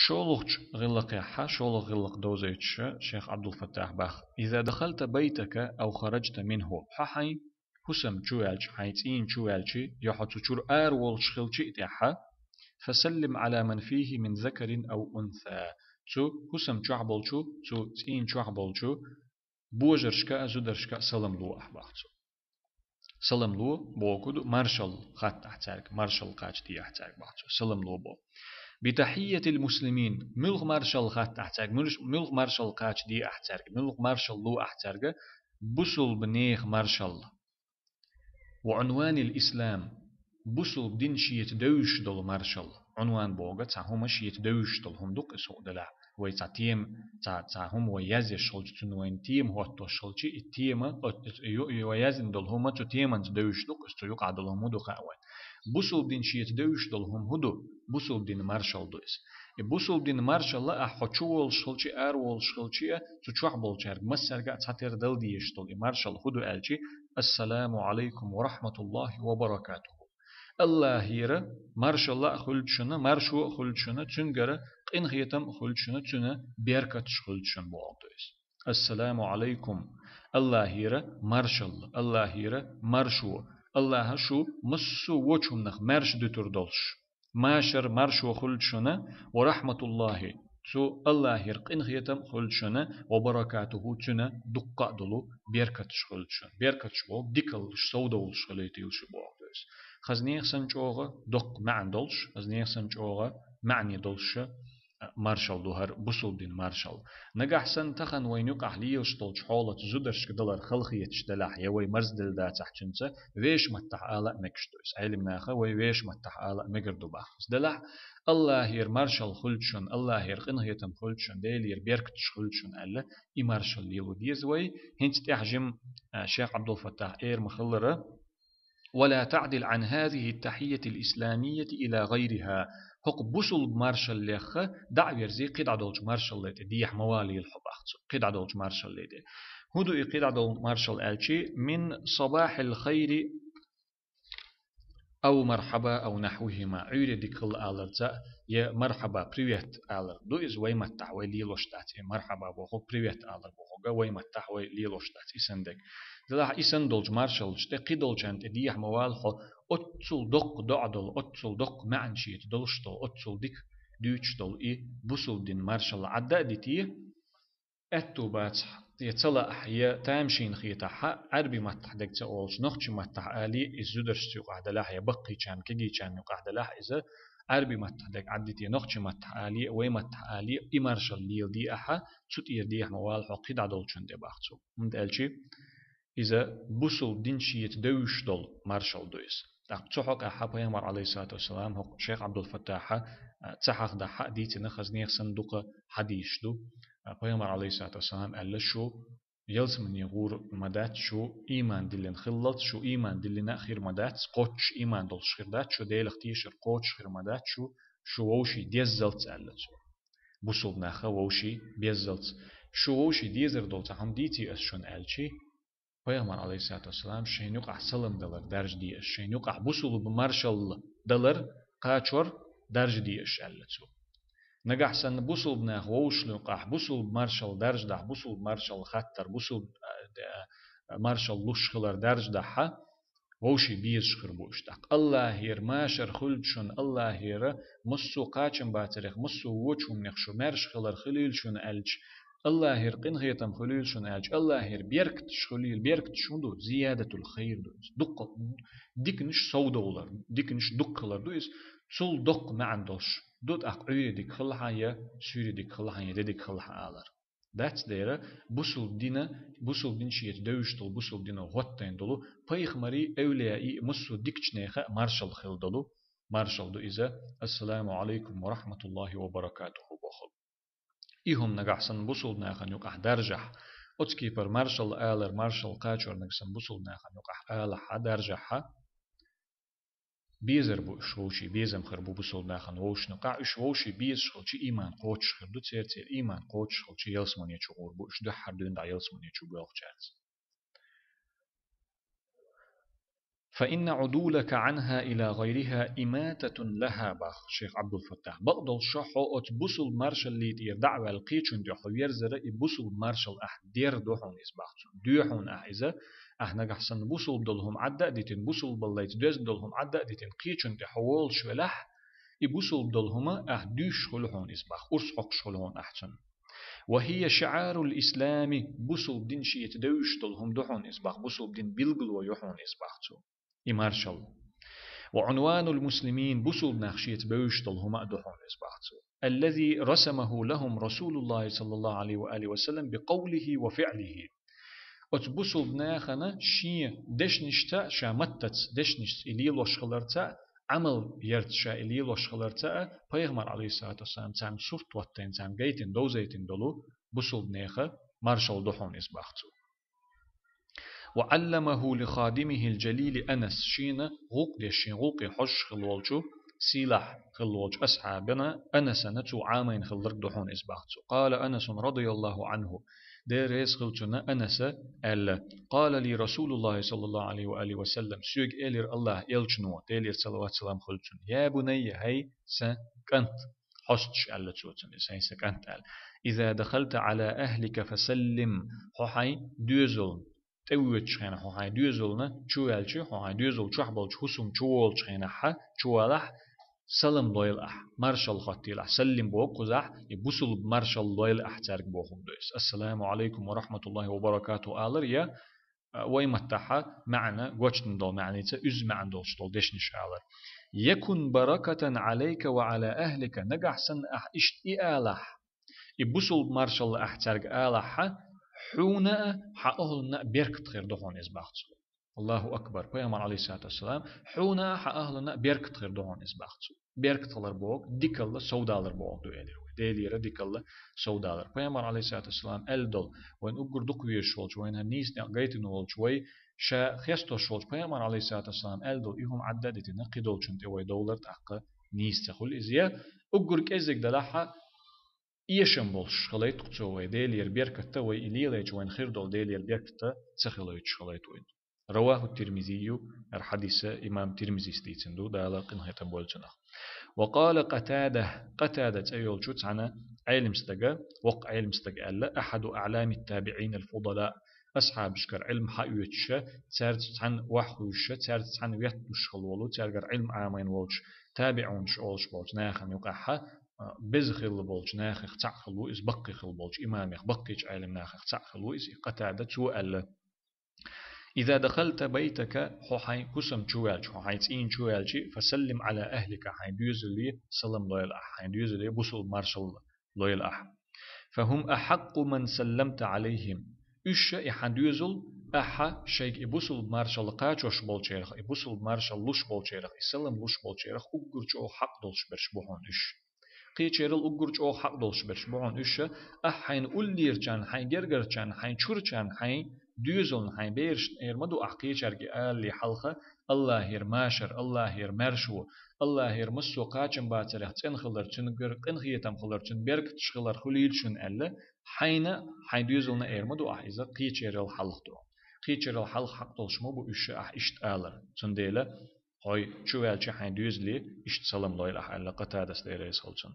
شولغ غلق يحا شولغ غلق دوزيتش شيخ عبد الفتاح باخ إذا دخلت بيتك أو خرجت منه ححي حسم جوالش حيتين جوالشي يحط شور والش خلشي تحا فسلم على من فيه من ذكر أو أنثى شو حسم جعبلشو شو تين جعبلشو بوجرشكا زدرشكا سلم لو أحباح سلم لو بوكودو مارشال خط أحتاج مارشال قاش دي أحتاج بحث سلم لو بو بتحية المسلمين ملغ مارشال خط أحتاج ملغ مارشال قاش دي أحتاج ملغ مارشال لو أحتاج بوصل بنيخ مارشال وعنوان الإسلام بوصل بدين شيت دوش دول مارشال عنوان بوغا تاهم شيت دوش دول هم دوك اسو دلا وي تاتيم تاهم ويازي شلج تنوين تيم هو توشلجي التيم ويازن دول هم تيمن دوش دوك استو يقع دول هم دو خاوان بوصل بدين شيت دوش دول هم هدو بوصل بدين مارشال دوس بوصل بدين مارشال لا احوچول شلجي ارول شلجي تشوح بولچار مسرغا تاتر دل ديش دول مارشال هدو الجي السلام عليكم ورحمة الله وبركاته الله هيرا مارش الله خلشنا مارشو خلشنا تنجرا قين خيتم خلشنا تنا بيركتش خلشن بوغدوس السلام عليكم الله هيرا مارش الله هيرا مارشو الله شو مسو وچم نخ مارش دتر دولش ماشر مارشو خلشنا ورحمة الله سو الله هير قين خيتم خلشنا وبركاته تنا دقا دلو بيركتش خلشن بيركتش بو ديكلش سودولش خليتيلش بوغدوس خزنيخ سنجوغا دق معن دولش خزنيخ سنجوغا معني دولش مارشال دوهر بوصل دين مارشال نجح سن تخن وينوك أحليلش دولش حولة زودرش كدلر خلخيتش دلح يوي مرز دل دا تحتنسا ويش متح آلا مكشتوس علم ناخا ويش متح آلا مقردو باخس دلح الله هير مارشال خلشن الله هير قنه يتم خلشن ديلير بيركتش خلشن ألا إي مارشال ليلو ديزوي هنت تحجم شيخ عبد الفتاح إير مخلرة ولا تعدل عن هذه التحية الإسلامية إلى غيرها حق بوصل مارشال لخ دعوير زي قد عدولج مارشال ليدي ديح موالي الحباخت قد عدولج مارشال ليدي هدو قد عدول مارشال ألشي من صباح الخير أو مرحبا أو نحوهما عيري ديكل آلرزا يا مرحبا بريوت آلر دو إز ويمتع ويليلوشتاتي مرحبا بوخو بريوت آلر بوخو ويمتع ويليلوشتاتي سندك دلاح إسن دولج مارشال شتي قيدولجانت ديح موالخو أتسل دق دعدل أتسل دق معنشيت دلشتل أتسل ديك ديوشتل إي بوسل دين مارشال عدا ديتي أتو باتح يتلا يا تامشين خيتها عربي ما تحدك تقولش نخش ما تحالي الزدرش يقعد لها يبقي كان كجي كان يقعد لها إذا عربي ما تحدك عدتي نخش ما تحالي وما تحالي إمارشال ليل دي أحا تشوت يردي موال حقيد عدولشن دي باختو من تقولشي إذا بوصل دين شيت دوش دول مارشال دويس تحقق أحا بيامر عليه الصلاة والسلام هو شيخ عبد الفتاح تحقق ده حديث نخز نيخ صندوق حديث دو بيامر عليه الصلاة والسلام قال شو يلز من يغور مدات شو إيمان دلين خلط شو إيمان دلين أخير مدات قوتش إيمان دول شخيردات شو ديل اختيشر قوتش خير مدات شو ووشي ديزلت قالت بوصل ناخا ووشي بيزلت شو ووشي ديزر دول تحم ديتي أسشون قالشي بيامر عليه الصلاة والسلام شين يقع سلم دلر درج دي شين يقع بوصل بمارشال دلر قاچور درج دي قالت نجح سن بوصل بناخ ووش لقاح بوصل مارشال درج ده بوصل مارشال خطر بوصل مارشال لوش خلر درج ده ووشي بيز خربوش دق الله هير ماشر خلشن الله هير مسو قاچن باتريخ مسو وچوم نخشو مرش خلر خليل شون ألج الله هير قن غيتم خليل شون ألج الله هير بيركت خليل بيركت شوندو زيادة الخير دوز دق ديك نش سودولر ديك نش دقلر دوز سول دق ما عندوش دوت أقعي ديك خلها يا سوري ديك خلها يا ديك خلها آلر that's there بوصل دين شيء دوشتل بوصل دين غوتين دلو بايخ مري أولياء مسو ديكشنيخة مارشال خل دلو مارشال دو إذا السلام عليكم ورحمة الله وبركاته بخل إيهم نجحسن بوصل ناخن يقع درجح أتكيبر مارشال آلر مارشال قاچور نجحسن بوصل ناخن يقع آلح درجحها بيزر بو شوشي بيزم خربو بوصل ناخن ووش نقع شوشي بيز شوشي إيمان قوتش خردو تير إيمان قوتش شوشي يلسمن يشغور بو شدو حردون دا يلسمن يشغور بلغ فإن عدولك عنها إلى غيرها إماتة لها باخ شيخ عبد الفتاح بقدل شحو أت بوصل مارشال لي دير دعوة القيتشن دي حوير زر بوصل مارشال أح دير دوحون إسباحتون دوحون إذا احنا قحسن بوصل بدلهم عدة ديتن بوصل بالليت دوز بدلهم عدة ديتن قيتشن دي حوال شولح يبوصل بدلهم أح دوش خلهون إسباح أرس حق شلهون أحسن وهي شعار الإسلام بوصل دين شيء دوش دلهم دوحون إسباح بوصل دين بيلغل ويوحون إسباحتون إمارشال وعنوان المسلمين بوصل نخشية بوش دلهم أدوحون إسباحتون الذي رسمه لهم رسول الله صلى الله عليه وآله وسلم بقوله وفعله أتبوصل ناخنا شي دشنشتا شامتت دشنشت إلي لوشخلرتا عمل يرت شا إلي لوشخلرتا پیغمبر عليه الصلاة والسلام تام صفت واتين تام جيتين دوزيتين دلو بوصل ناخا مارشال دوحون إسباحتون وعلمه لخادمه الجليل أنس شين غوق ديشين غوق حش خلوالجو سيلح خلوالج أصحابنا أنس نتو عامين خلرق دحون إسباحتو قال أنس رضي الله عنه دير ريس خلتنا أنس ألا قال لي رسول الله صلى الله عليه وآله وسلم سيق إلير الله إلجنو ديلير صلوات سلام خلتن يا بني هاي سكنت حستش ألا توتن سين سكنت ألا إذا دخلت على أهلك فسلم حي دوزل تويتش خنا هاي دوزلنا شوالش هاي دوزل شحبل حسم شوالش خنا ح شوالح سلم لويل أح مارشال خطيل سلم بوق قزح يبوسل مارشال لويل أح تارك بوهم دوس السلام عليكم ورحمة الله وبركاته آلر يا ويمتحا معنا قوشتن دول معني تأز معن دول شتول دشنش آلر يكن بركة عليك وعلى أهلك نجح سن أح إشت إالح يبوسل مارشال أح تارك آلح حونا حأهلنا بيركت غير دهون إزباحتو الله أكبر بيامر عليه الصلاة والسلام حونا حأهلنا بيركت غير دهون إزباحتو بيركت لربوك ديكال سودالر بوك دو إلير ديلير ديكال سودالر بيامر عليه الصلاة والسلام ألدل وين أقر دقوية شولج وين هنيس نقايت نولج وي شا خيستو شولج بيامر عليه الصلاة والسلام ألدل إهم عددت نقيدول شنت وي دولار تحقق نيس تخل إزيا أقر كيزك دلحا إيشن بولش خليت قصوى ديلير بيركتا وإليليج وين خير دول ديلير بيركتا تخليت خليت وين رواه الترمذي الحديث إمام ترمذي ستيتندو دالا قنها تبولجنا وقال قتادة أيول شوت عنا علم استجا وق علم استجا ألا أحد أعلام التابعين الفضلاء أصحاب شكر علم حيوتش تارت عن وحوش تارت عن ويتش خلولو تارجر علم عامين ولش تابعون شولش بولش ناخن يقحها بزخل بولج ناخخ تعخلو إز بقي خل بولج إمام بقيج عالم ناخخ تعخلو إز قتادة سؤال إذا دخلت بيتك حي كسم شوالج حي تين شوالج فسلم على أهلك حي دوزلي سلم لويل أح حي دوزلي بوصل مارشال لويل أح فهم أحق من سلمت عليهم إيش إحدوزل أح شيء يبوصل مارشال قاچوش بولجيرخ يبوصل مارشال لوش بولجيرخ يسلم لوش بولجيرخ أقرج حق دولش برش بوهون إيش قيچيرل أقرج حق دولش برش بوهون إيش أحين أولير جان حين جرجر جان حين شور جان حين دوزل حين بيرش إرمدو أحقيچرجي اللي حلقة الله هير ماشر الله هير مرشو الله هير مسو قاچن باترخ تن خلر تنقر قن خيتم خلر تن بيرك تشخلر خليل شن ألا حين دوزلنا إرمدو أحيزا قيچيرل حلقتو قيچيرل حلق حق دولش مو بو إيش إشت آلر تنديلا هاي شوالش حين دوزلي إشت سلام لا إله إلا قتادة ستيريس خلصن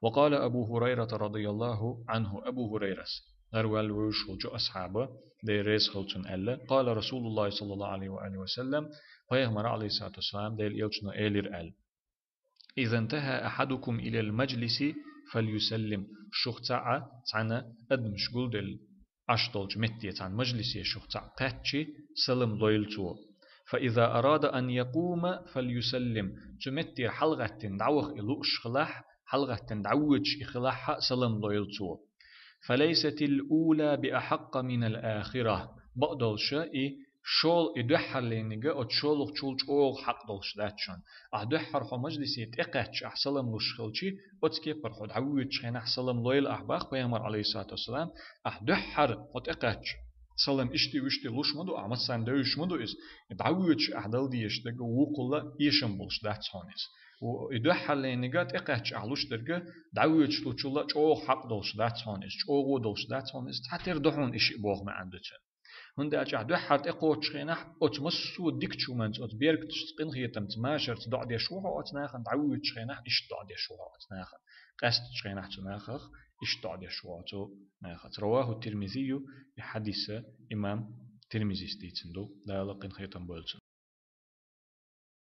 وقال أبو هريرة رضي الله عنه أبو هريرة غروال وشول جو أصحابه ديريس خلصن ألا قال رسول الله صلى الله عليه وآله وسلم پیغمبر عليه الصلاة والسلام ديل يلچنا إيلر أل إذا انتهى أحدكم إلى المجلس فليسلم شخصا تعنا أدمش قول دل أشتولج متي عن مجلسي شخصا قاتشي سلم لويلتو فإذا أراد أن يقوم فليسلم تمتي حلقة دعوخ إلوش خلاح حلقة دعوج إخلاح سلم لويلتو فليست الأولى بأحق من الآخرة بقدل شيء شول إدحر لينجا أتشولق شولج أول حق دلش داتشون أدحر خو مجلسي تقاتش أحسلم لشخلشي أتكي برخو دعوج خين أحسلم لويل أحباق بيامر عليه الصلاة والسلام أدحر أتقاتش سلام اشتي وشتي لوش مدو أحمد ساندوش مدو إس دعوج أحدل ديش دقا وقلا إيشم بلش داتشون إس وإدحر لينجا تقاتش أحلوش درجا دعوج لوشولا أول حق دلش داتشون إس أول دلش داتشون إس تحتر دحون إشي بوغ ما عندتشن هند أجع دو حرت إقوى شخينح أت مسو ديك شو منت أت بيرك تسقين خيتم تماشر تدع دي شوها أت ناخن تعود شخينح إيش دع دي شوها أت ناخن قست شخينح تناخخ إيش دع دي شوها تو ناخت رواه الترمذي بحديث إمام ترمذي ستيتندو لا لقين خيتم بولت